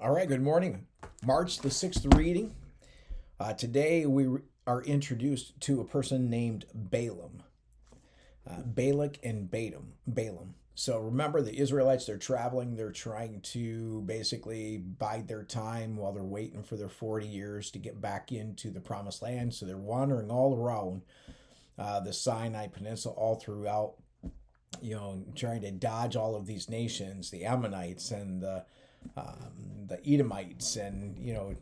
All right, good morning. March the 6th reading. Today we are introduced to a person named Balaam. Balak and Balaam. So remember, the Israelites, they're traveling, they're trying to basically bide their time while they're waiting for their 40 years to get back into the promised land. So they're wandering all around the Sinai Peninsula, all throughout, trying to dodge all of these nations, the Ammonites and the Edomites, and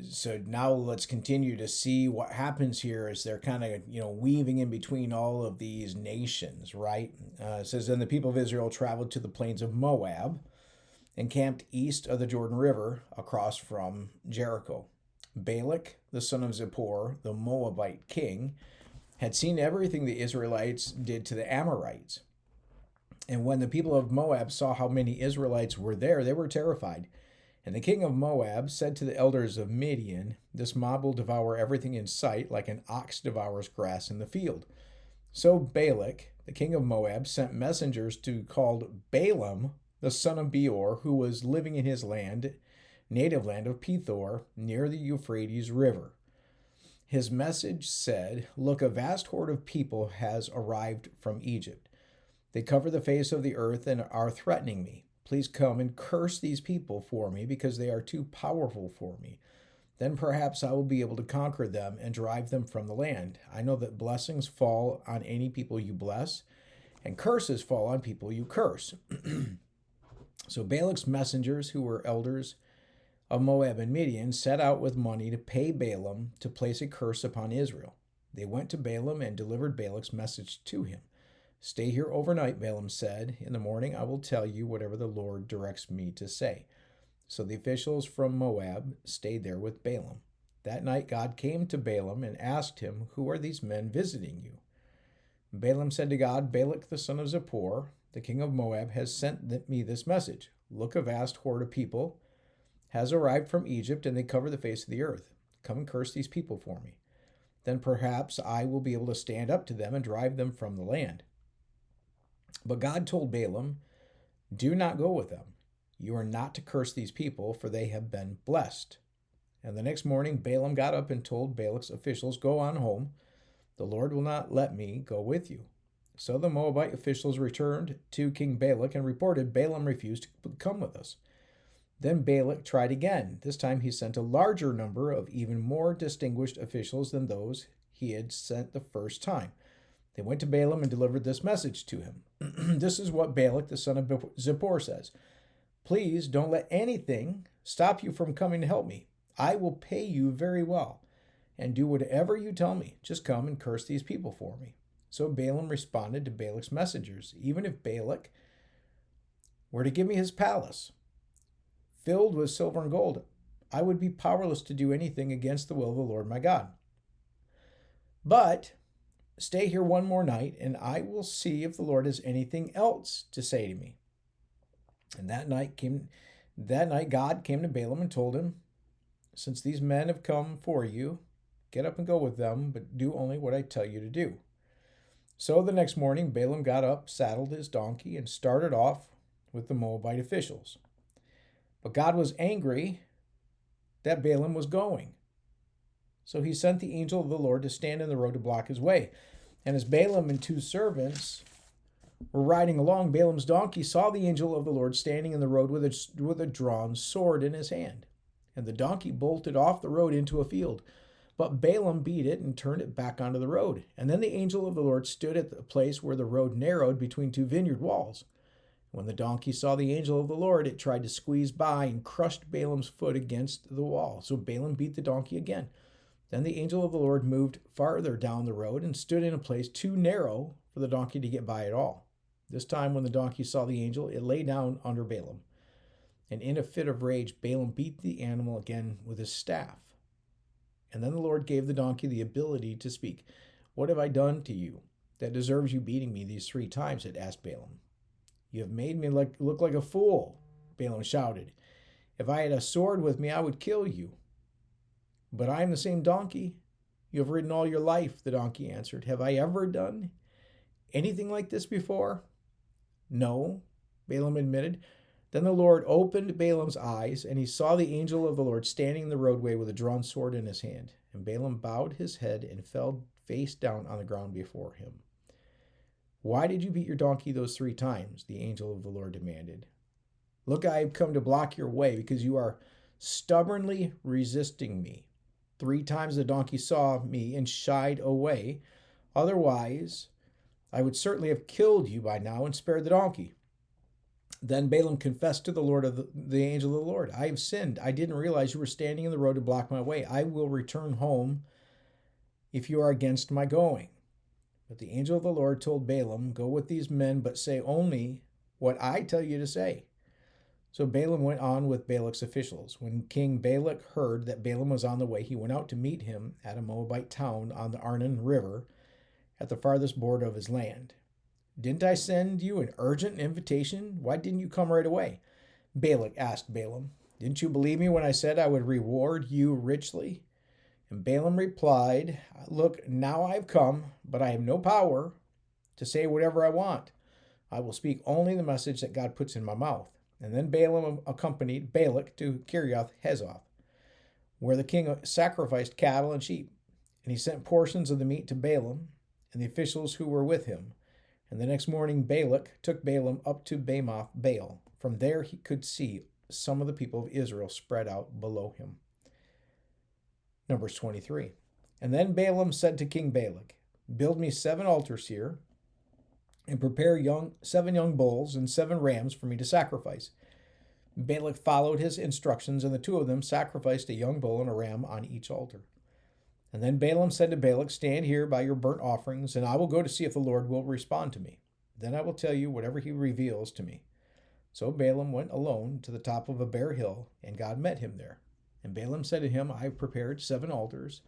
so now let's continue to see what happens here as they're kind of weaving in between all of these nations, right? It says, then the people of Israel traveled to the plains of Moab and camped east of the Jordan River across from Jericho. Balak, the son of Zippor, the Moabite king, had seen everything the Israelites did to the Amorites. And when the people of Moab saw how many Israelites were there, they were terrified. And the king of Moab said to the elders of Midian, this mob will devour everything in sight, like an ox devours grass in the field. So Balak, the king of Moab, sent messengers to call Balaam, the son of Beor, who was living in his native land of Pethor, near the Euphrates River. His message said, look, a vast horde of people has arrived from Egypt. They cover the face of the earth and are threatening me. Please come and curse these people for me, because they are too powerful for me. Then perhaps I will be able to conquer them and drive them from the land. I know that blessings fall on any people you bless, and curses fall on people you curse. So Balak's messengers, who were elders of Moab and Midian, set out with money to pay Balaam to place a curse upon Israel. They went to Balaam and delivered Balak's message to him. Stay here overnight, Balaam said. In the morning I will tell you whatever the Lord directs me to say. So the officials from Moab stayed there with Balaam. That night God came to Balaam and asked him, who are these men visiting you? Balaam said to God, Balak the son of Zippor, the king of Moab, has sent me this message. Look, a vast horde of people has arrived from Egypt, and they cover the face of the earth. Come and curse these people for me. Then perhaps I will be able to stand up to them and drive them from the land. But God told Balaam, do not go with them. You are not to curse these people, for they have been blessed. And the next morning Balaam got up and told Balak's officials, go on home. The Lord will not let me go with you. So the Moabite officials returned to King Balak and reported, Balaam refused to come with us. Then Balak tried again. This time he sent a larger number of even more distinguished officials than those he had sent the first time. They went to Balaam and delivered this message to him. This is what Balak, the son of Zippor, says. Please don't let anything stop you from coming to help me. I will pay you very well and do whatever you tell me. Just come and curse these people for me. So Balaam responded to Balak's messengers, even if Balak were to give me his palace filled with silver and gold, I would be powerless to do anything against the will of the Lord my God. But stay here one more night, and I will see if the Lord has anything else to say to me. And that night God came to Balaam and told him, since these men have come for you, get up and go with them, but do only what I tell you to do. So the next morning Balaam got up, saddled his donkey, and started off with the Moabite officials. But God was angry that Balaam was going. So he sent the angel of the Lord to stand in the road to block his way. And as Balaam and two servants were riding along, Balaam's donkey saw the angel of the Lord standing in the road with a drawn sword in his hand. And the donkey bolted off the road into a field. But Balaam beat it and turned it back onto the road. And then the angel of the Lord stood at the place where the road narrowed between two vineyard walls. When the donkey saw the angel of the Lord, it tried to squeeze by and crushed Balaam's foot against the wall. So Balaam beat the donkey again. Then the angel of the Lord moved farther down the road and stood in a place too narrow for the donkey to get by at all. This time when the donkey saw the angel, it lay down under Balaam. And in a fit of rage, Balaam beat the animal again with his staff. And then the Lord gave the donkey the ability to speak. What have I done to you that deserves you beating me these 3 times? It asked Balaam. You have made me look like a fool, Balaam shouted. If I had a sword with me, I would kill you. But I am the same donkey you have ridden all your life, the donkey answered. Have I ever done anything like this before? No, Balaam admitted. Then the Lord opened Balaam's eyes, and he saw the angel of the Lord standing in the roadway with a drawn sword in his hand. And Balaam bowed his head and fell face down on the ground before him. "Why did you beat your donkey those 3 times?" the angel of the Lord demanded. "Look, I have come to block your way because you are stubbornly resisting me. 3 times the donkey saw me and shied away. Otherwise, I would certainly have killed you by now and spared the donkey." Then Balaam confessed to the Lord of the angel of the Lord, "I have sinned. I didn't realize you were standing in the road to block my way. I will return home if you are against my going." But the angel of the Lord told Balaam, "Go with these men, but say only what I tell you to say." So Balaam went on with Balak's officials. When King Balak heard that Balaam was on the way, he went out to meet him at a Moabite town on the Arnon River at the farthest border of his land. "Didn't I send you an urgent invitation? Why didn't you come right away?" Balak asked Balaam. "Didn't you believe me when I said I would reward you richly?" And Balaam replied, "Look, now I have come, but I have no power to say whatever I want. I will speak only the message that God puts in my mouth." And then Balaam accompanied Balak to Kiriath Hezoth, where the king sacrificed cattle and sheep. And he sent portions of the meat to Balaam and the officials who were with him. And the next morning Balak took Balaam up to Bamoth Baal. From there he could see some of the people of Israel spread out below him. Numbers 23. And then Balaam said to King Balak, "Build me 7 altars here, and prepare 7 young bulls and 7 rams for me to sacrifice." Balak followed his instructions, and the 2 of them sacrificed a young bull and a ram on each altar. And then Balaam said to Balak, "Stand here by your burnt offerings, and I will go to see if the Lord will respond to me. Then I will tell you whatever he reveals to me." So Balaam went alone to the top of a bare hill, and God met him there. And Balaam said to him, "I have prepared 7 altars,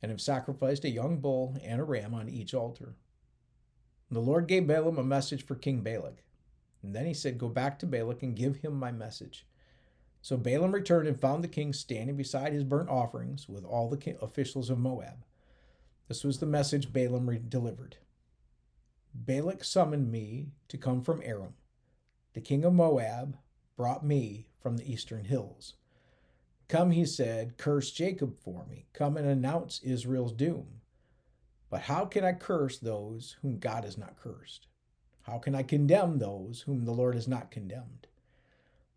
and have sacrificed a young bull and a ram on each altar." And the Lord gave Balaam a message for King Balak. And then he said, "Go back to Balak and give him my message." So Balaam returned and found the king standing beside his burnt offerings with all the officials of Moab. This was the message Balaam delivered. "Balak summoned me to come from Aram. The king of Moab brought me from the eastern hills. 'Come,' he said, 'curse Jacob for me. Come and announce Israel's doom.' But how can I curse those whom God has not cursed? How can I condemn those whom the Lord has not condemned?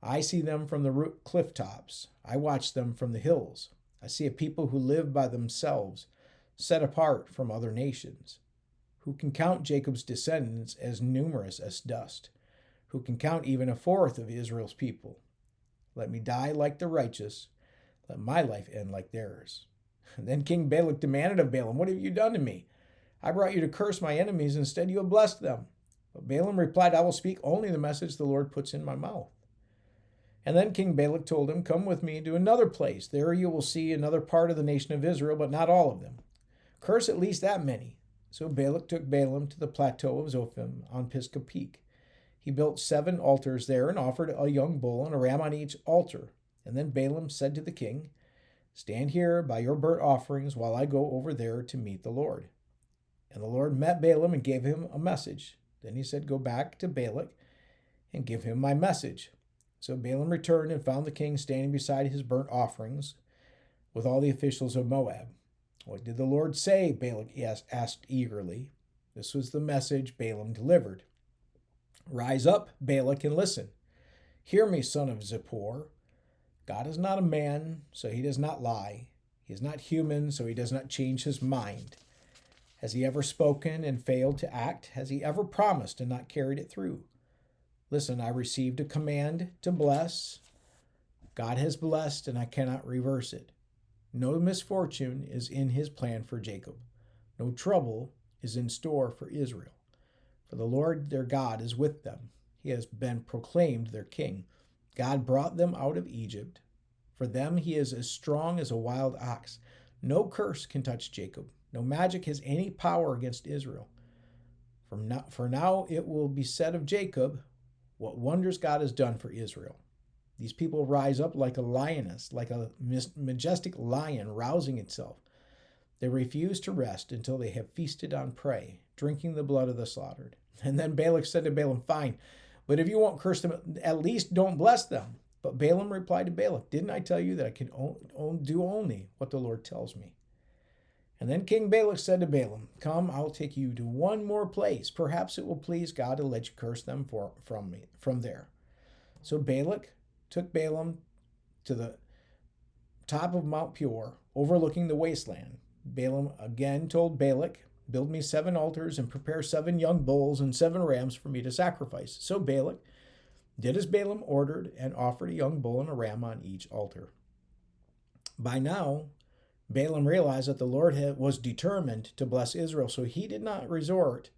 I see them from the cliff tops. I watch them from the hills. I see a people who live by themselves, set apart from other nations. Who can count Jacob's descendants as numerous as dust? Who can count even 1/4 of Israel's people? Let me die like the righteous. Let my life end like theirs." And then King Balak demanded of Balaam, "What have you done to me? I brought you to curse my enemies. Instead, you have blessed them." But Balaam replied, "I will speak only the message the Lord puts in my mouth." And then King Balak told him, "Come with me to another place. There you will see another part of the nation of Israel, but not all of them. Curse at least that many." So Balak took Balaam to the plateau of Zophim on Pisgah Peak. He built 7 altars there and offered a young bull and a ram on each altar. And then Balaam said to the king, "Stand here by your burnt offerings while I go over there to meet the Lord." And the Lord met Balaam and gave him a message. Then he said, "Go back to Balak and give him my message." So Balaam returned and found the king standing beside his burnt offerings with all the officials of Moab. "What did the Lord say?" Balak asked eagerly. This was the message Balaam delivered. "Rise up, Balak, and listen. Hear me, son of Zippor. God is not a man, so he does not lie. He is not human, so he does not change his mind. Has he ever spoken and failed to act? Has he ever promised and not carried it through? Listen, I received a command to bless. God has blessed, and I cannot reverse it. No misfortune is in his plan for Jacob. No trouble is in store for Israel. For the Lord their God is with them. He has been proclaimed their king. God brought them out of Egypt. For them he is as strong as a wild ox. No curse can touch Jacob. No magic has any power against Israel. For now it will be said of Jacob, what wonders God has done for Israel. These people rise up like a lioness, like a majestic lion rousing itself. They refuse to rest until they have feasted on prey, drinking the blood of the slaughtered." And then Balak said to Balaam, "Fine, But if you won't curse them, at least don't bless them. But Balaam replied to Balak, didn't I tell you that I can do only what the Lord tells me? And then King Balak said to Balaam, come, I'll take you to one more place. Perhaps it will please God to let you curse them from there. So Balak took Balaam to the top of Mount Peor, overlooking the wasteland. Balaam again told Balak, build me 7 altars and prepare 7 young bulls and 7 rams for me to sacrifice. So Balak did as Balaam ordered and offered a young bull and a ram on each altar. By now, Balaam realized that the Lord was determined to bless Israel, so he did not resort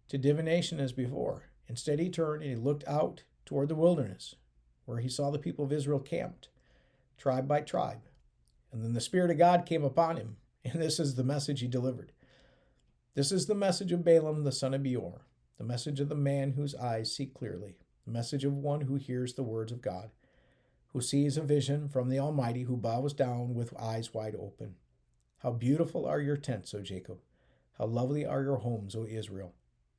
to divination as before. Instead, he turned and he looked out toward the wilderness, where he saw the people of Israel camped, tribe by tribe. And then the Spirit of God came upon him, and this is the message he delivered. This is the message of Balaam the son of Beor, the message of the man whose eyes see clearly, the message of one who hears the words of God, who sees a vision from the Almighty, who bows down with eyes wide open. How beautiful are your tents, O Jacob! How lovely are your homes, O Israel!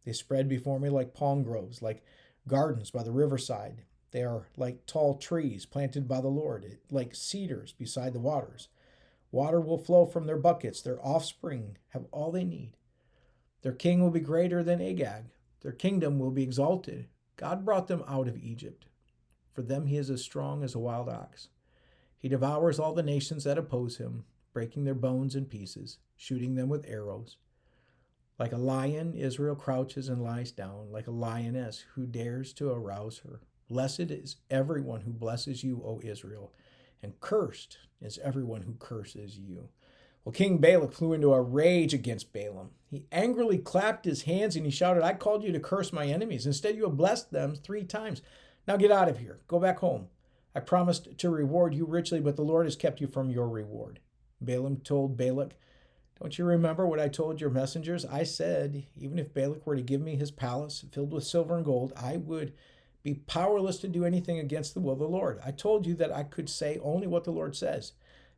They spread before me like palm groves, like gardens by the riverside. They are like tall trees planted by the Lord, like cedars beside the waters. Water will flow from their buckets. Their offspring have all they need. Their king will be greater than Agag. Their kingdom will be exalted. God brought them out of Egypt. For them he is as strong as a wild ox. He devours all the nations that oppose him, breaking their bones in pieces, shooting them with arrows. Like a lion, Israel crouches and lies down, like a lioness who dares to arouse her. Blessed is everyone who blesses you, O Israel, and cursed is everyone who curses you. Well, King Balak flew into a rage against Balaam. He angrily clapped his hands and he shouted, I called you to curse my enemies. Instead, you have blessed them 3 times. Now get out of here. Go back home. I promised to reward you richly, but the Lord has kept you from your reward. Balaam told Balak, don't you remember what I told your messengers? I said, even if Balak were to give me his palace filled with silver and gold, I would be powerless to do anything against the will of the Lord. I told you that I could say only what the Lord says.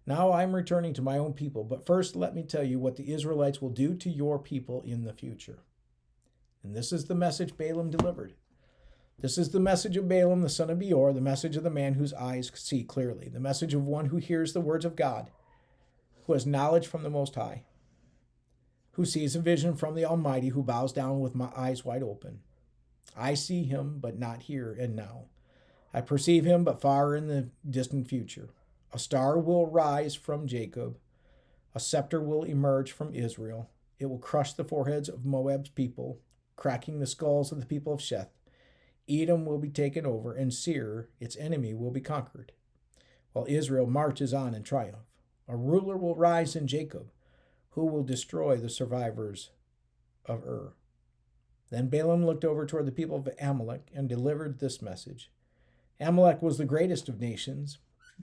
Now I'm returning to my own people, but first let me tell you what the Israelites will do to your people in the future. And this is the message Balaam delivered. This is the message of Balaam, the son of Beor, the message of the man whose eyes see clearly, the message of one who hears the words of God, who has knowledge from the Most High, who sees a vision from the Almighty, who bows down with my eyes wide open. I see him, but not here and now. I perceive him, but far in the distant future. A star will rise from Jacob. A scepter will emerge from Israel. It will crush the foreheads of Moab's people, cracking the skulls of the people of Sheth. Edom will be taken over, and Seir, its enemy, will be conquered, while Israel marches on in triumph. A ruler will rise in Jacob, who will destroy the survivors of Ur. Then Balaam looked over toward the people of Amalek and delivered this message. Amalek was the greatest of nations,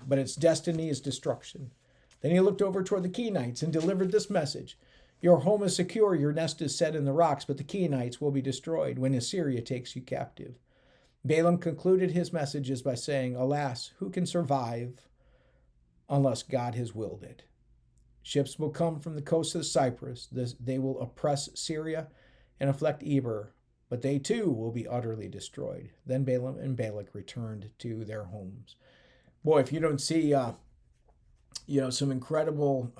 but its destiny is destruction. Then he looked over toward the Kenites and delivered this message. Your home is secure, your nest is set in the rocks, but the Kenites will be destroyed when Assyria takes you captive. Balaam concluded his messages by saying, alas, who can survive unless God has willed it? Ships will come from the coast of Cyprus. They will oppress Syria and afflict Eber, but they too will be utterly destroyed. Then Balaam and Balak returned to their homes. Boy, if you don't see, some incredible,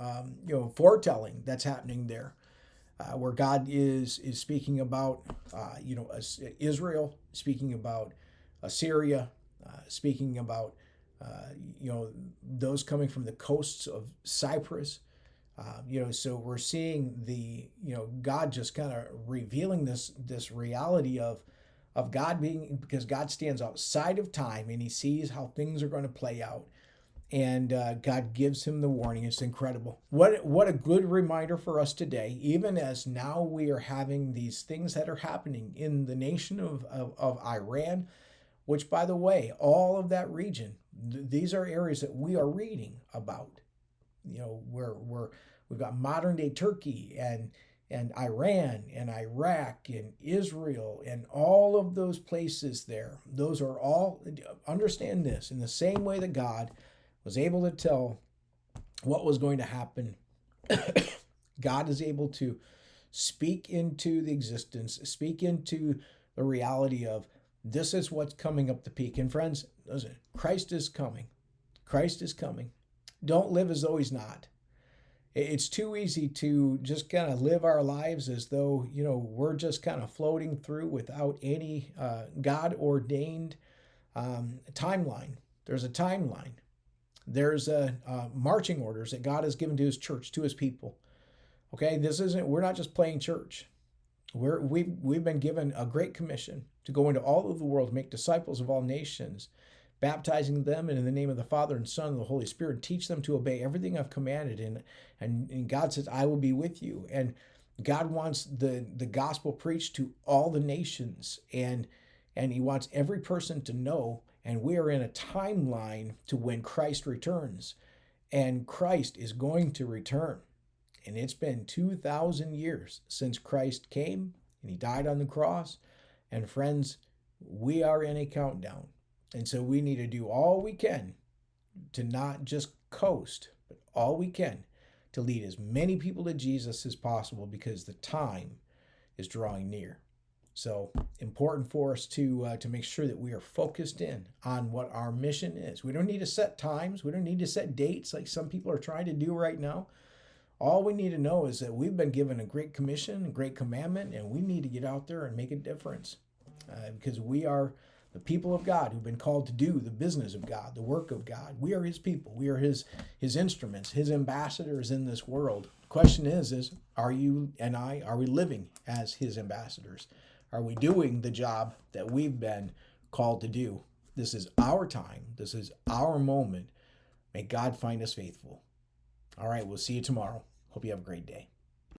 foretelling that's happening there, where God is speaking about, Israel, speaking about Assyria, speaking about, those coming from the coasts of Cyprus. So we're seeing God just kind of revealing this reality of God being, because God stands outside of time and he sees how things are going to play out. And God gives him the warning. It's incredible. What a good reminder for us today, even as now we are having these things that are happening in the nation of Iran, which, by the way, all of that region, these are areas that we are reading about. Where we've got modern day Turkey and Iran and Iraq and Israel and all of those places there. Those are all, understand this, in the same way that God was able to tell what was going to happen. God is able to speak into the existence, speak into the reality of This is what's coming up the peak. And friends, listen, Christ is coming. Christ is coming. Don't live as though he's not. It's too easy to just kind of live our lives as though, we're just kind of floating through without any God ordained timeline. There's a timeline. There's marching orders that God has given to his church, to his people. Okay, we're not just playing church. We've been given a great commission to go into all of the world, make disciples of all nations, baptizing them in the name of the Father and Son and the Holy Spirit, teach them to obey everything I've commanded. And God says, I will be with you. And God wants the gospel preached to all the nations, and he wants every person to know. And we are in a timeline to when Christ returns. And Christ is going to return. And it's been 2,000 years since Christ came and he died on the cross. And friends, we are in a countdown. And so we need to do all we can to not just coast, but all we can to lead as many people to Jesus as possible, because the time is drawing near. So important for us to make sure that we are focused in on what our mission is. We don't need to set times. We don't need to set dates like some people are trying to do right now. All we need to know is that we've been given a great commission, a great commandment, and we need to get out there and make a difference, because we are the people of God who've been called to do the business of God, the work of God. We are his people. We are his instruments, his ambassadors in this world. The question is are you and I, are we living as his ambassadors? Are we doing the job that we've been called to do? This is our time. This is our moment. May God find us faithful. All right, we'll see you tomorrow. Hope you have a great day.